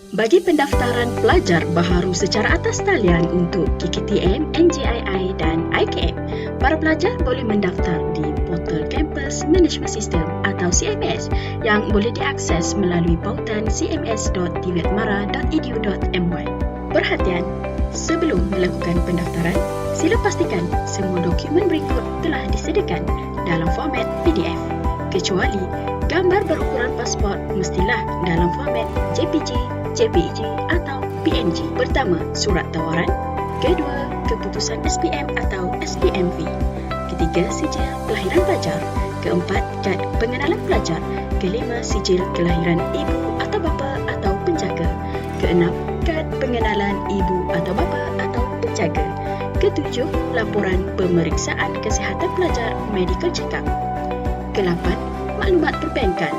Bagi pendaftaran pelajar baharu secara atas talian untuk KKTM, NJII dan IKM, para pelajar boleh mendaftar di portal Campus Management System atau CMS yang boleh diakses melalui pautan cms.tvetmara.edu.my. Perhatian, sebelum melakukan pendaftaran, sila pastikan semua dokumen berikut telah disediakan dalam format PDF, kecuali gambar berukuran pasport mestilah dalam format JPG, JPEG atau PNG. Pertama, surat tawaran. Kedua, keputusan SPM atau SPMV. Ketiga, sijil kelahiran pelajar. Keempat, kad pengenalan pelajar. Kelima, sijil kelahiran ibu atau bapa atau penjaga. Keenam, kad pengenalan ibu atau bapa atau penjaga. Ketujuh, laporan pemeriksaan kesihatan pelajar medical check-up. Kelapan, maklumat perbankan.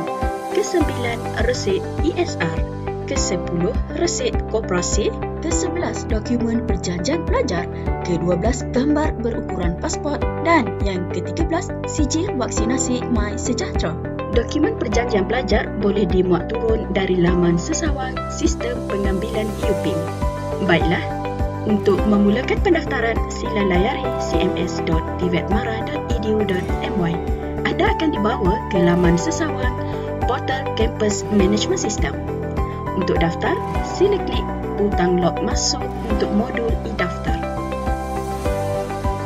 Kesembilan, resit ESR. Ke-10, resit koperasi. Ke-11, dokumen perjanjian pelajar. Ke-12, gambar berukuran pasport. Dan yang ke-13, sijil vaksinasi MySejahtera. Dokumen perjanjian pelajar boleh dimuat turun dari laman sesawang sistem pengambilan UPIM. Baiklah, untuk memulakan pendaftaran, sila layari cms.tvetmara.edu.my. Anda akan dibawa ke laman sesawang portal Campus Management System. Untuk daftar, sila klik butang log masuk untuk modul e-daftar.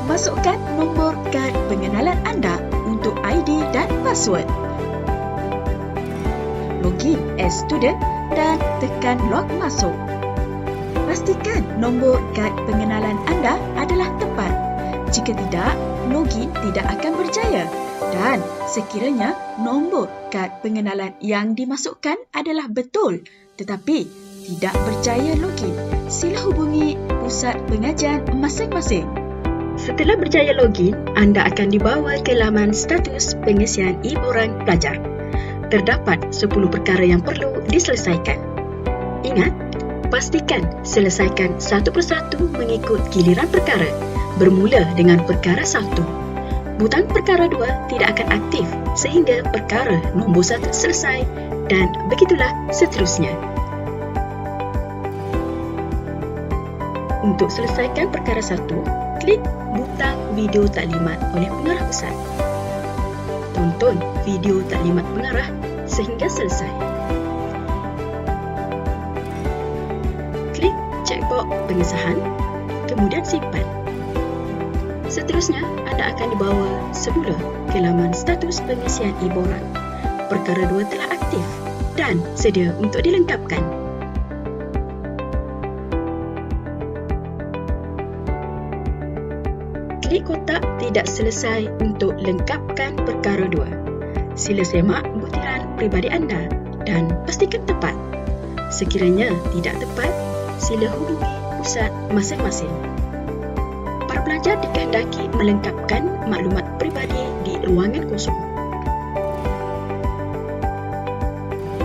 Masukkan nombor kad pengenalan anda untuk ID dan password. Login as student dan tekan log masuk. Pastikan nombor kad pengenalan anda adalah tepat. Jika tidak, login tidak akan berjaya. Dan sekiranya nombor kad pengenalan yang dimasukkan adalah betul tetapi tidak berjaya login, sila hubungi pusat pengajian masing-masing. Setelah berjaya login, anda akan dibawa ke laman status pengisian e-borang pelajar. Terdapat 10 perkara yang perlu diselesaikan. Ingat, pastikan selesaikan satu persatu mengikut giliran perkara, bermula dengan perkara 1. Butang perkara 2 tidak akan aktif sehingga perkara nombor 1 selesai dan begitulah seterusnya. Untuk selesaikan perkara 1, klik butang video taklimat oleh pengarah pusat. Tonton video taklimat pengarah sehingga selesai. Klik checkbox pengesahan, kemudian simpan. Seterusnya, anda akan dibawa semula ke laman status pengisian e-borang. Perkara 2 telah aktif dan sedia untuk dilengkapkan. Klik kotak tidak selesai untuk lengkapkan perkara 2. Sila semak butiran peribadi anda dan pastikan tepat. Sekiranya tidak tepat, sila hubungi pusat masing-masing. Para pelajar dikehendaki melengkapkan maklumat peribadi di ruangan kosong.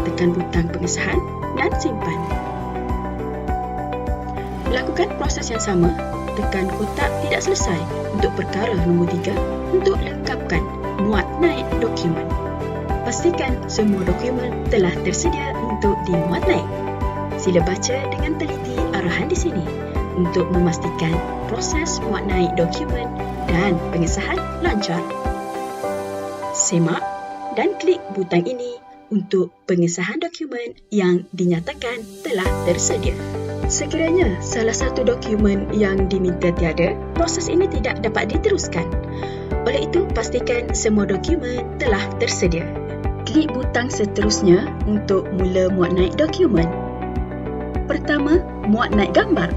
Tekan butang pengesahan dan simpan. Lakukan proses yang sama, tekan kotak tidak selesai untuk perkara nombor 3 untuk lengkapkan muat naik dokumen. Pastikan semua dokumen telah tersedia untuk dimuat naik. Sila baca dengan teliti arahan di sini untuk memastikan proses muat naik dokumen dan pengesahan lancar. Semak dan klik butang ini untuk pengesahan dokumen yang dinyatakan telah tersedia. Sekiranya salah satu dokumen yang diminta tiada, proses ini tidak dapat diteruskan. Oleh itu, pastikan semua dokumen telah tersedia. Klik butang seterusnya untuk mula muat naik dokumen. Pertama, muat naik gambar.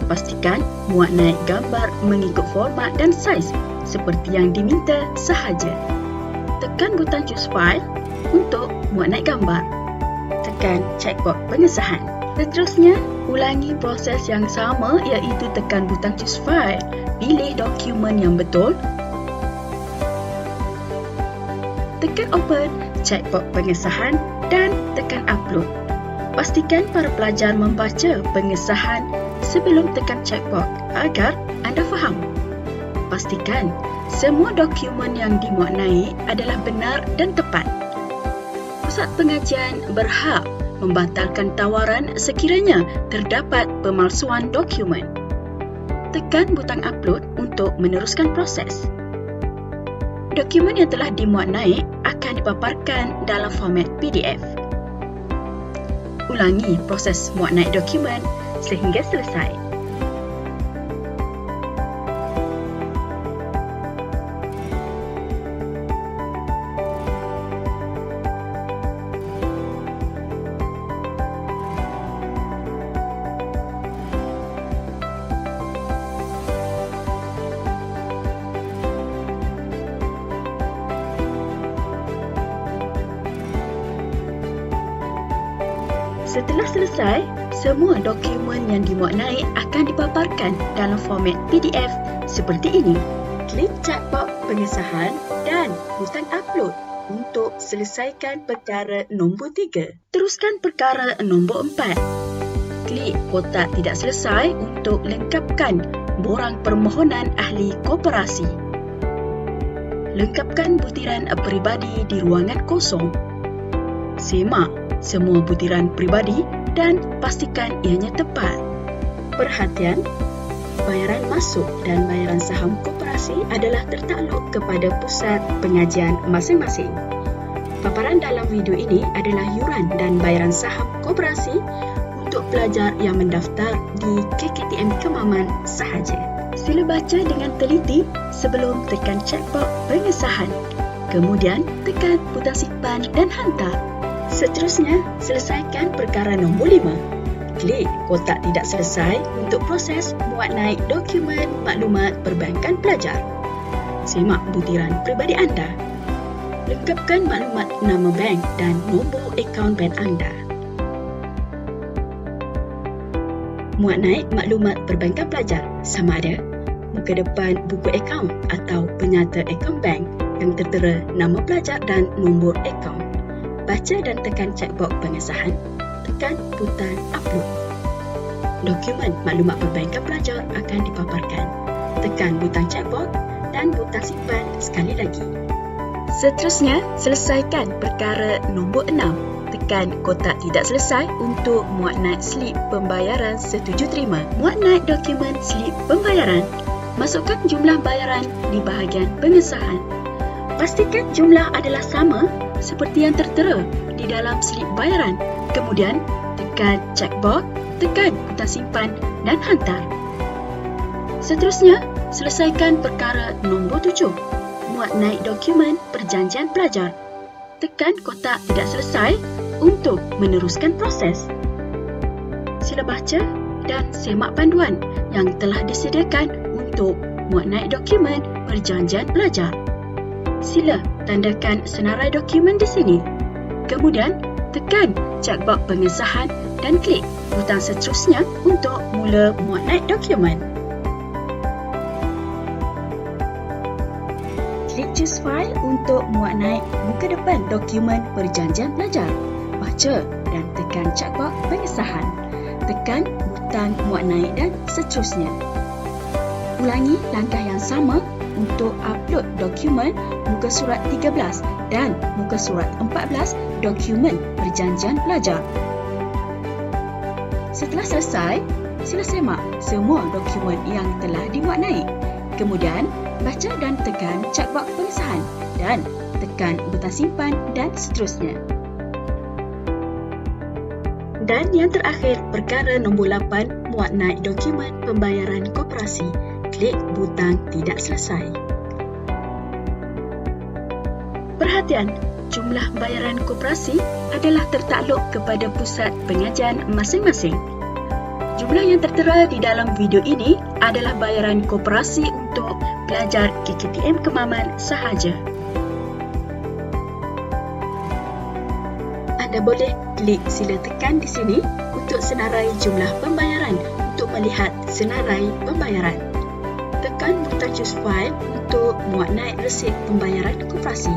Pastikan muat naik gambar mengikut format dan saiz seperti yang diminta sahaja. Tekan butang choose file untuk muat naik gambar. Tekan checkbox pengesahan. Seterusnya, ulangi proses yang sama iaitu tekan butang choose file, pilih dokumen yang betul, tekan open, checkbox pengesahan dan tekan upload. Pastikan para pelajar membaca pengesahan sebelum tekan checkbox agar anda faham. Pastikan semua dokumen yang dimuat naik adalah benar dan tepat. Pusat pengajian berhak membatalkan tawaran sekiranya terdapat pemalsuan dokumen. Tekan butang upload untuk meneruskan proses. Dokumen yang telah dimuat naik akan dipaparkan dalam format PDF. Ulangi proses muat naik dokumen sehingga selesai. Setelah selesai, semua dokumen yang dimuat naik akan dipaparkan dalam format PDF seperti ini. Klik checkbox pengesahan dan butang upload untuk selesaikan perkara nombor 3. Teruskan perkara nombor 4. Klik kotak tidak selesai untuk lengkapkan borang permohonan ahli koperasi. Lengkapkan butiran peribadi di ruangan kosong. Semak semua butiran peribadi dan pastikan ianya tepat. Perhatian, bayaran masuk dan bayaran saham koperasi adalah tertakluk kepada pusat pengajian masing-masing. Paparan dalam video ini adalah yuran dan bayaran saham koperasi untuk pelajar yang mendaftar di KKTM Kemaman sahaja. Sila baca dengan teliti sebelum tekan checkbox pengesahan. Kemudian tekan butang simpan dan hantar. Seterusnya, selesaikan perkara nombor 5. Klik kotak tidak selesai untuk proses muat naik dokumen maklumat perbankan pelajar. Semak butiran peribadi anda. Lengkapkan maklumat nama bank dan nombor akaun bank anda. Muat naik maklumat perbankan pelajar sama ada muka depan buku akaun atau penyata akaun bank yang tertera nama pelajar dan nombor akaun. Baca dan tekan checkbox pengesahan, tekan butang upload. Dokumen maklumat perbankan pelajar akan dipaparkan. Tekan butang checkbox dan butang simpan sekali lagi. Seterusnya, selesaikan perkara nombor 6. Tekan kotak tidak selesai untuk muat naik slip pembayaran setuju terima. Muat naik dokumen slip pembayaran. Masukkan jumlah bayaran di bahagian pengesahan. Pastikan jumlah adalah sama seperti yang tertera di dalam slip bayaran. Kemudian, tekan checkbox, tekan butang simpan dan hantar. Seterusnya, selesaikan perkara nombor 7. Muat naik dokumen perjanjian pelajar. Tekan kotak tidak selesai untuk meneruskan proses. Sila baca dan semak panduan yang telah disediakan untuk muat naik dokumen perjanjian pelajar. Sila tandakan senarai dokumen di sini. Kemudian, tekan checkbox pengesahan dan klik butang seterusnya untuk mula muat naik dokumen. Klik choose file untuk muat naik muka depan dokumen perjanjian pelajar. Baca dan tekan checkbox pengesahan. Tekan butang muat naik dan seterusnya. Ulangi langkah yang sama untuk upload dokumen muka surat 13 dan muka surat 14 dokumen perjanjian pelajar. Setelah selesai, sila semak semua dokumen yang telah dimuat naik. Kemudian, baca dan tekan checkbox pengesahan dan tekan butang simpan dan seterusnya. Dan yang terakhir, perkara nombor 8, muat naik dokumen pembayaran koperasi. Klik butang tidak selesai. Perhatian, jumlah bayaran koperasi adalah tertakluk kepada pusat pengajian masing-masing. Jumlah yang tertera di dalam video ini adalah bayaran koperasi untuk pelajar KKTM Kemaman sahaja. Anda boleh klik sila tekan di sini untuk senarai jumlah pembayaran untuk melihat senarai pembayaran. Tekan butang choose file untuk muat naik resit pembayaran koperasi.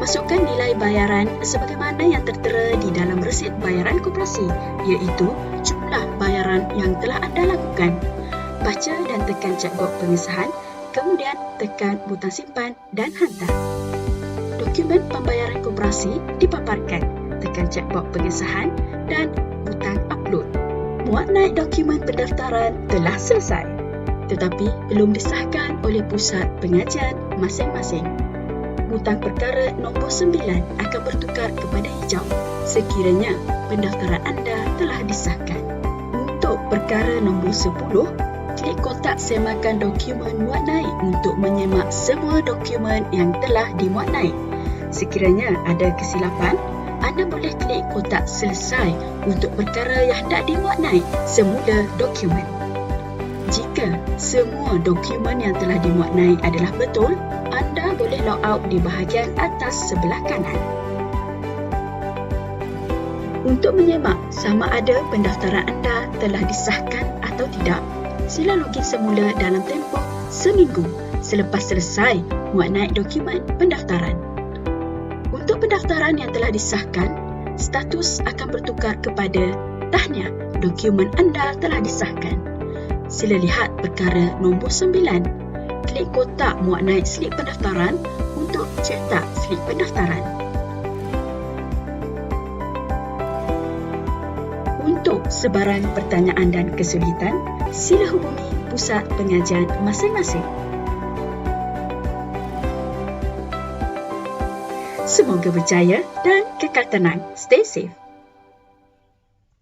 Masukkan nilai bayaran sebagaimana yang tertera di dalam resit bayaran koperasi, iaitu jumlah bayaran yang telah anda lakukan. Baca dan tekan checkbox pengesahan, kemudian tekan butang simpan dan hantar. Dokumen pembayaran koperasi dipaparkan. tekan checkbox pengesahan dan butang upload. Muat naik dokumen pendaftaran telah selesai, tetapi belum disahkan oleh pusat pengajian masing-masing. Butang perkara nombor 9 akan bertukar kepada hijau sekiranya pendaftaran anda telah disahkan. Untuk perkara nombor 10, klik kotak semakan dokumen muat naik untuk menyemak semua dokumen yang telah dimuat naik. Sekiranya ada kesilapan, anda boleh klik kotak selesai untuk perkara yang hendak dimuat naik semula dokumen. Jika semua dokumen yang telah dimuat naik adalah betul, anda boleh log out di bahagian atas sebelah kanan. Untuk menyemak sama ada pendaftaran anda telah disahkan atau tidak, sila login semula dalam tempoh seminggu selepas selesai muat naik dokumen pendaftaran. Untuk pendaftaran yang telah disahkan, status akan bertukar kepada tahniah, dokumen anda telah disahkan. Sila lihat perkara nombor 9. Klik kotak muat naik slip pendaftaran untuk cetak slip pendaftaran. Untuk sebarang pertanyaan dan kesulitan, sila hubungi pusat pengajian masing-masing. Semoga berjaya dan kekal tenang. Stay safe.